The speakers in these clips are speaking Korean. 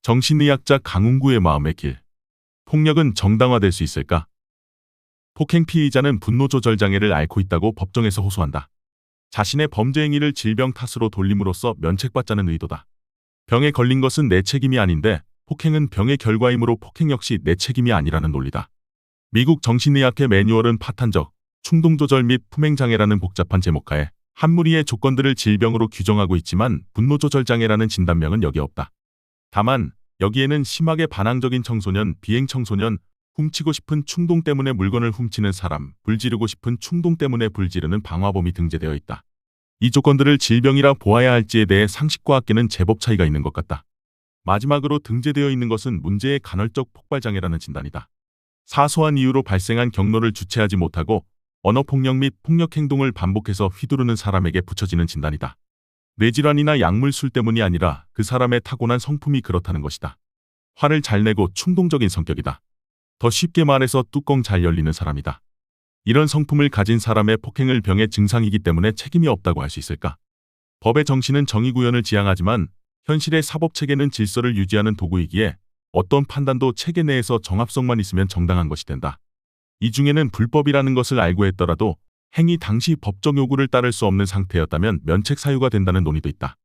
정신의학자 강훈구의 마음의 길. 폭력은 정당화될 수 있을까? 폭행 피의자는 분노 조절 장애를 앓고 있다고 법정에서 호소한다. 자신의 범죄 행위를 질병 탓으로 돌림으로써 면책받자는 의도다. 병에 걸린 것은 내 책임이 아닌데 폭행은 병의 결과이므로 폭행 역시 내 책임이 아니라는 논리다. 미국 정신의학회 매뉴얼은 파탄적, 충동조절 및 품행장애라는 복잡한 제목하에 한 무리의 조건들을 질병으로 규정하고 있지만 분노조절장애라는 진단명은 여기에 없다. 다만 여기에는 심하게 반항적인 청소년, 비행 청소년, 훔치고 싶은 충동 때문에 물건을 훔치는 사람, 불지르고 싶은 충동 때문에 불지르는 방화범이 등재되어 있다. 이 조건들을 질병이라 보아야 할지에 대해 상식과 학계는 제법 차이가 있는 것 같다. 마지막으로 등재되어 있는 것은 문제의 간헐적 폭발장애라는 진단이다. 사소한 이유로 발생한 경로를 주체하지 못하고 언어폭력 및 폭력행동을 반복해서 휘두르는 사람에게 붙여지는 진단이다. 뇌질환이나 약물술 때문이 아니라 그 사람의 타고난 성품이 그렇다는 것이다. 화를 잘 내고 충동적인 성격이다. 더 쉽게 말해서 뚜껑 잘 열리는 사람이다. 이런 성품을 가진 사람의 폭행을 병의 증상이기 때문에 책임이 없다고 할 수 있을까? 법의 정신은 정의구현을 지향하지만 현실의 사법체계는 질서를 유지하는 도구이기에 어떤 판단도 체계 내에서 정합성만 있으면 정당한 것이 된다. 이 중에는 불법이라는 것을 알고 했더라도 행위 당시 법적 요구를 따를 수 없는 상태였다면 면책 사유가 된다는 논의도 있다.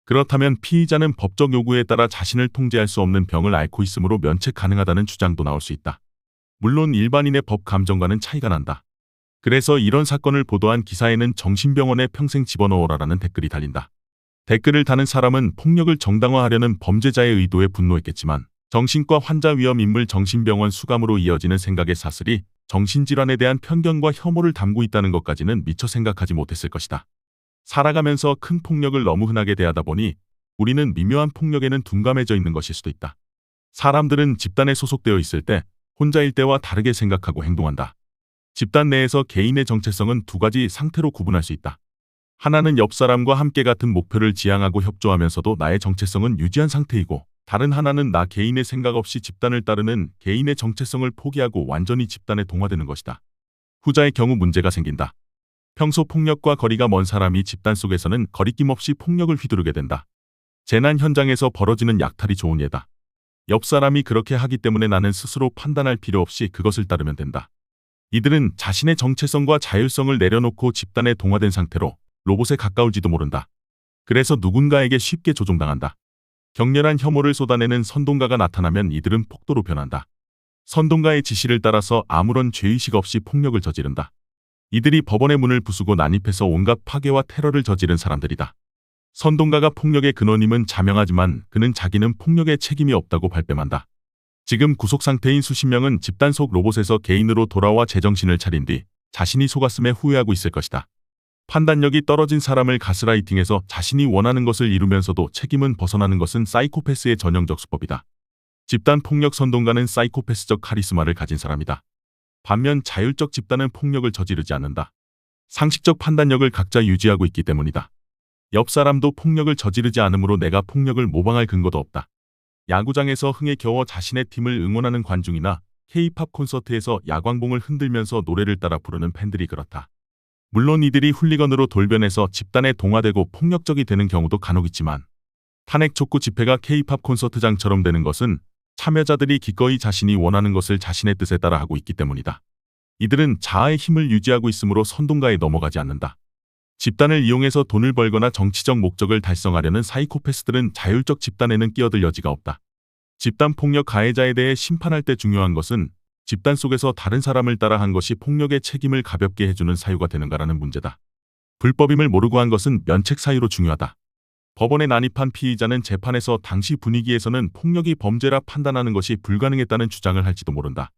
그렇다면 피의자는 법적 요구에 따라 자신을 통제할 수 없는 병을 앓고 있으므로 면책 가능하다는 주장도 나올 수 있다. 물론 일반인의 법 감정과는 차이가 난다. 그래서 이런 사건을 보도한 기사에는 정신병원에 평생 집어넣어라라는 댓글이 달린다. 댓글을 다는 사람은 폭력을 정당화하려는 범죄자의 의도에 분노했겠지만 정신과 환자 위험 인물 정신병원 수감으로 이어지는 생각의 사슬이 정신질환에 대한 편견과 혐오를 담고 있다는 것까지는 미처 생각하지 못했을 것이다. 살아가면서 큰 폭력을 너무 흔하게 대하다 보니 우리는 미묘한 폭력에는 둔감해져 있는 것일 수도 있다. 사람들은 집단에 소속되어 있을 때 혼자일 때와 다르게 생각하고 행동한다. 집단 내에서 개인의 정체성은 두 가지 상태로 구분할 수 있다. 하나는 옆 사람과 함께 같은 목표를 지향하고 협조하면서도 나의 정체성은 유지한 상태이고, 다른 하나는 나 개인의 생각 없이 집단을 따르는 개인의 정체성을 포기하고 완전히 집단에 동화되는 것이다. 후자의 경우 문제가 생긴다. 평소 폭력과 거리가 먼 사람이 집단 속에서는 거리낌 없이 폭력을 휘두르게 된다. 재난 현장에서 벌어지는 약탈이 좋은 예다. 옆 사람이 그렇게 하기 때문에 나는 스스로 판단할 필요 없이 그것을 따르면 된다. 이들은 자신의 정체성과 자율성을 내려놓고 집단에 동화된 상태로 로봇에 가까울지도 모른다. 그래서 누군가에게 쉽게 조종당한다. 격렬한 혐오를 쏟아내는 선동가가 나타나면 이들은 폭도로 변한다. 선동가의 지시를 따라서 아무런 죄의식 없이 폭력을 저지른다. 이들이 법원의 문을 부수고 난입해서 온갖 파괴와 테러를 저지른 사람들이다. 선동가가 폭력의 근원임은 자명하지만 그는 자기는 폭력에 책임이 없다고 발뺌한다. 지금 구속 상태인 수십 명은 집단 속 로봇에서 개인으로 돌아와 제정신을 차린 뒤 자신이 속았음에 후회하고 있을 것이다. 판단력이 떨어진 사람을 가스라이팅해서 자신이 원하는 것을 이루면서도 책임은 벗어나는 것은 사이코패스의 전형적 수법이다. 집단 폭력 선동가는 사이코패스적 카리스마를 가진 사람이다. 반면 자율적 집단은 폭력을 저지르지 않는다. 상식적 판단력을 각자 유지하고 있기 때문이다. 옆 사람도 폭력을 저지르지 않으므로 내가 폭력을 모방할 근거도 없다. 야구장에서 흥에 겨워 자신의 팀을 응원하는 관중이나 K-팝 콘서트에서 야광봉을 흔들면서 노래를 따라 부르는 팬들이 그렇다. 물론 이들이 훌리건으로 돌변해서 집단에 동화되고 폭력적이 되는 경우도 간혹 있지만 탄핵 촉구 집회가 K-팝 콘서트장처럼 되는 것은 참여자들이 기꺼이 자신이 원하는 것을 자신의 뜻에 따라 하고 있기 때문이다. 이들은 자아의 힘을 유지하고 있으므로 선동가에 넘어가지 않는다. 집단을 이용해서 돈을 벌거나 정치적 목적을 달성하려는 사이코패스들은 자율적 집단에는 끼어들 여지가 없다. 집단 폭력 가해자에 대해 심판할 때 중요한 것은 집단 속에서 다른 사람을 따라 한 것이 폭력의 책임을 가볍게 해주는 사유가 되는가라는 문제다. 불법임을 모르고 한 것은 면책 사유로 중요하다. 법원에 난입한 피의자는 재판에서 당시 분위기에서는 폭력이 범죄라 판단하는 것이 불가능했다는 주장을 할지도 모른다.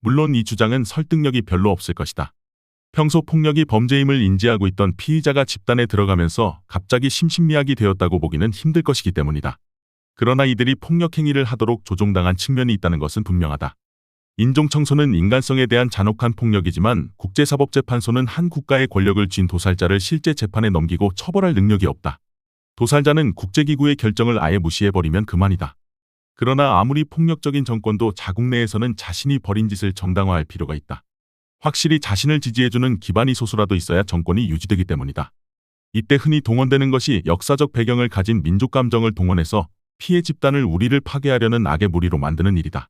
물론 이 주장은 설득력이 별로 없을 것이다. 평소 폭력이 범죄임을 인지하고 있던 피의자가 집단에 들어가면서 갑자기 심신미약이 되었다고 보기는 힘들 것이기 때문이다. 그러나 이들이 폭력 행위를 하도록 조종당한 측면이 있다는 것은 분명하다. 인종청소는 인간성에 대한 잔혹한 폭력이지만 국제사법재판소는 한 국가의 권력을 쥔 도살자를 실제 재판에 넘기고 처벌할 능력이 없다. 도살자는 국제기구의 결정을 아예 무시해버리면 그만이다. 그러나 아무리 폭력적인 정권도 자국 내에서는 자신이 벌인 짓을 정당화할 필요가 있다. 확실히 자신을 지지해주는 기반이 소수라도 있어야 정권이 유지되기 때문이다. 이때 흔히 동원되는 것이 역사적 배경을 가진 민족 감정을 동원해서 피해 집단을 우리를 파괴하려는 악의 무리로 만드는 일이다.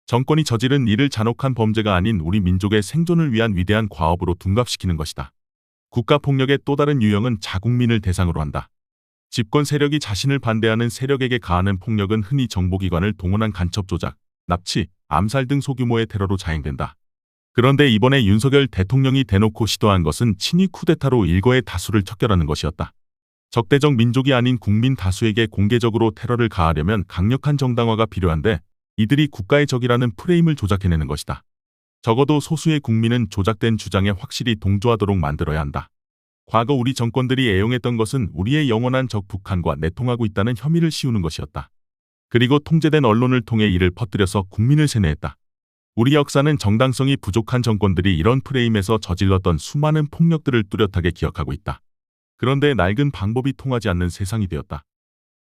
정권이 저지른 이를 잔혹한 범죄가 아닌 우리 민족의 생존을 위한 위대한 과업으로 둔갑시키는 것이다. 국가폭력의 또 다른 유형은 자국민을 대상으로 한다. 집권 세력이 자신을 반대하는 세력에게 가하는 폭력은 흔히 정보기관을 동원한 간첩 조작, 납치, 암살 등 소규모의 테러로 자행된다. 그런데 이번에 윤석열 대통령이 대놓고 시도한 것은 친위 쿠데타로 일거의 다수를 척결하는 것이었다. 적대적 민족이 아닌 국민 다수에게 공개적으로 테러를 가하려면 강력한 정당화가 필요한데 이들이 국가의 적이라는 프레임을 조작해내는 것이다. 적어도 소수의 국민은 조작된 주장에 확실히 동조하도록 만들어야 한다. 과거 우리 정권들이 애용했던 것은 우리의 영원한 적 북한과 내통하고 있다는 혐의를 씌우는 것이었다. 그리고 통제된 언론을 통해 이를 퍼뜨려서 국민을 세뇌했다. 우리 역사는 정당성이 부족한 정권들이 이런 프레임에서 저질렀던 수많은 폭력들을 뚜렷하게 기억하고 있다. 그런데 낡은 방법이 통하지 않는 세상이 되었다.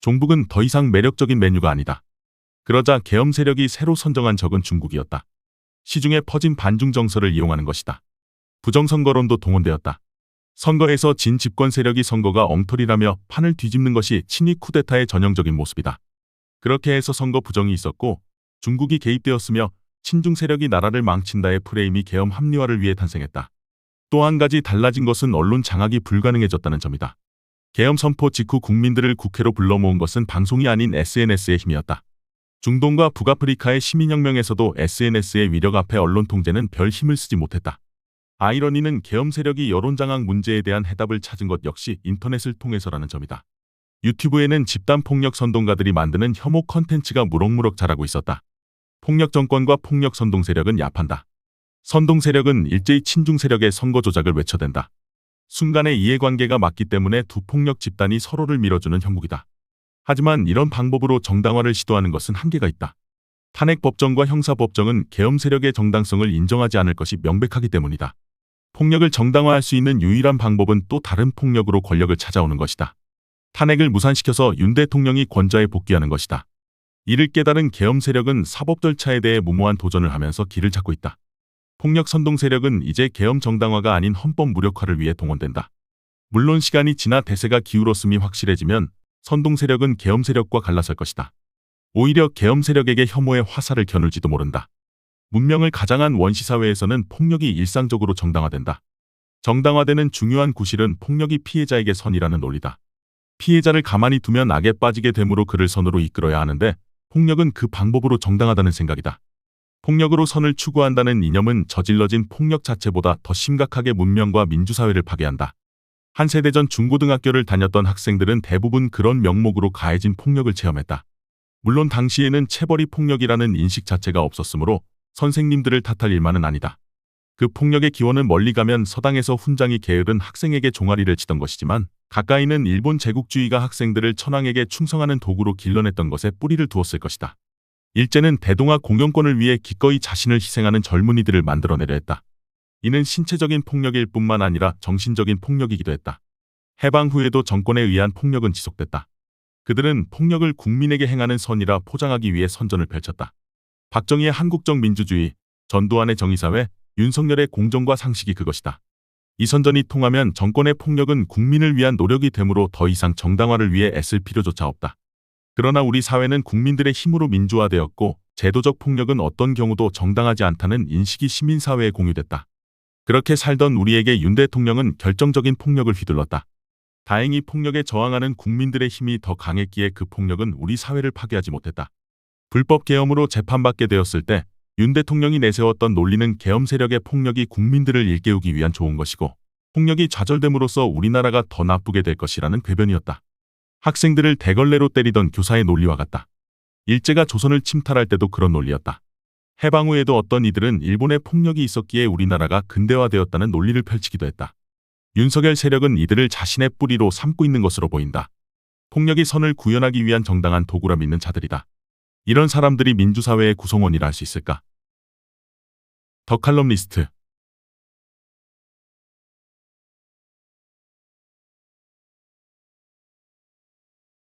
종북은 더 이상 매력적인 메뉴가 아니다. 그러자 계엄 세력이 새로 선정한 적은 중국이었다. 시중에 퍼진 반중 정서를 이용하는 것이다. 부정선거론도 동원되었다. 선거에서 진 집권 세력이 선거가 엉터리라며 판을 뒤집는 것이 친위 쿠데타의 전형적인 모습이다. 그렇게 해서 선거 부정이 있었고 중국이 개입되었으며 친중 세력이 나라를 망친다의 프레임이 계엄 합리화를 위해 탄생했다. 또 한 가지 달라진 것은 언론 장악이 불가능해졌다는 점이다. 계엄 선포 직후 국민들을 국회로 불러 모은 것은 방송이 아닌 SNS의 힘이었다. 중동과 북아프리카의 시민혁명에서도 SNS의 위력 앞에 언론 통제는 별 힘을 쓰지 못했다. 아이러니는 계엄 세력이 여론장악 문제에 대한 해답을 찾은 것 역시 인터넷을 통해서라는 점이다. 유튜브에는 집단폭력 선동가들이 만드는 혐오 컨텐츠가 무럭무럭 자라고 있었다. 폭력 정권과 폭력 선동 세력은 야판다. 선동 세력은 일제히 친중 세력의 선거 조작을 외쳐댄다. 순간의 이해관계가 맞기 때문에 두 폭력 집단이 서로를 밀어주는 형국이다. 하지만 이런 방법으로 정당화를 시도하는 것은 한계가 있다. 탄핵법정과 형사법정은 계엄 세력의 정당성을 인정하지 않을 것이 명백하기 때문이다. 폭력을 정당화할 수 있는 유일한 방법은 또 다른 폭력으로 권력을 찾아오는 것이다. 탄핵을 무산시켜서 윤 대통령이 권좌에 복귀하는 것이다. 이를 깨달은 계엄 세력은 사법 절차에 대해 무모한 도전을 하면서 길을 찾고 있다. 폭력 선동 세력은 이제 계엄 정당화가 아닌 헌법 무력화를 위해 동원된다. 물론 시간이 지나 대세가 기울었음이 확실해지면 선동 세력은 계엄 세력과 갈라설 것이다. 오히려 계엄 세력에게 혐오의 화살을 겨눌지도 모른다. 문명을 가장한 원시사회에서는 폭력이 일상적으로 정당화된다. 정당화되는 중요한 구실은 폭력이 피해자에게 선이라는 논리다. 피해자를 가만히 두면 악에 빠지게 되므로 그를 선으로 이끌어야 하는데 폭력은 그 방법으로 정당하다는 생각이다. 폭력으로 선을 추구한다는 이념은 저질러진 폭력 자체보다 더 심각하게 문명과 민주사회를 파괴한다. 한 세대 전 중고등학교를 다녔던 학생들은 대부분 그런 명목으로 가해진 폭력을 체험했다. 물론 당시에는 체벌이 폭력이라는 인식 자체가 없었으므로 선생님들을 탓할 일만은 아니다. 그 폭력의 기원은 멀리 가면 서당에서 훈장이 게으른 학생에게 종아리를 치던 것이지만 가까이는 일본 제국주의가 학생들을 천황에게 충성하는 도구로 길러냈던 것에 뿌리를 두었을 것이다. 일제는 대동아 공영권을 위해 기꺼이 자신을 희생하는 젊은이들을 만들어내려 했다. 이는 신체적인 폭력일 뿐만 아니라 정신적인 폭력이기도 했다. 해방 후에도 정권에 의한 폭력은 지속됐다. 그들은 폭력을 국민에게 행하는 선이라 포장하기 위해 선전을 펼쳤다. 박정희의 한국적 민주주의, 전두환의 정의사회, 윤석열의 공정과 상식이 그것이다. 이 선전이 통하면 정권의 폭력은 국민을 위한 노력이 되므로 더 이상 정당화를 위해 애쓸 필요조차 없다. 그러나 우리 사회는 국민들의 힘으로 민주화되었고 제도적 폭력은 어떤 경우도 정당하지 않다는 인식이 시민사회에 공유됐다. 그렇게 살던 우리에게 윤 대통령은 결정적인 폭력을 휘둘렀다. 다행히 폭력에 저항하는 국민들의 힘이 더 강했기에 그 폭력은 우리 사회를 파괴하지 못했다. 불법 계엄으로 재판받게 되었을 때 윤 대통령이 내세웠던 논리는 계엄 세력의 폭력이 국민들을 일깨우기 위한 좋은 것이고 폭력이 좌절됨으로써 우리나라가 더 나쁘게 될 것이라는 궤변이었다. 학생들을 대걸레로 때리던 교사의 논리와 같다. 일제가 조선을 침탈할 때도 그런 논리였다. 해방 후에도 어떤 이들은 일본의 폭력이 있었기에 우리나라가 근대화되었다는 논리를 펼치기도 했다. 윤석열 세력은 이들을 자신의 뿌리로 삼고 있는 것으로 보인다. 폭력이 선을 구현하기 위한 정당한 도구라 믿는 자들이다. 이런 사람들이 민주사회의 구성원이라 할 수 있을까? 더 칼럼니스트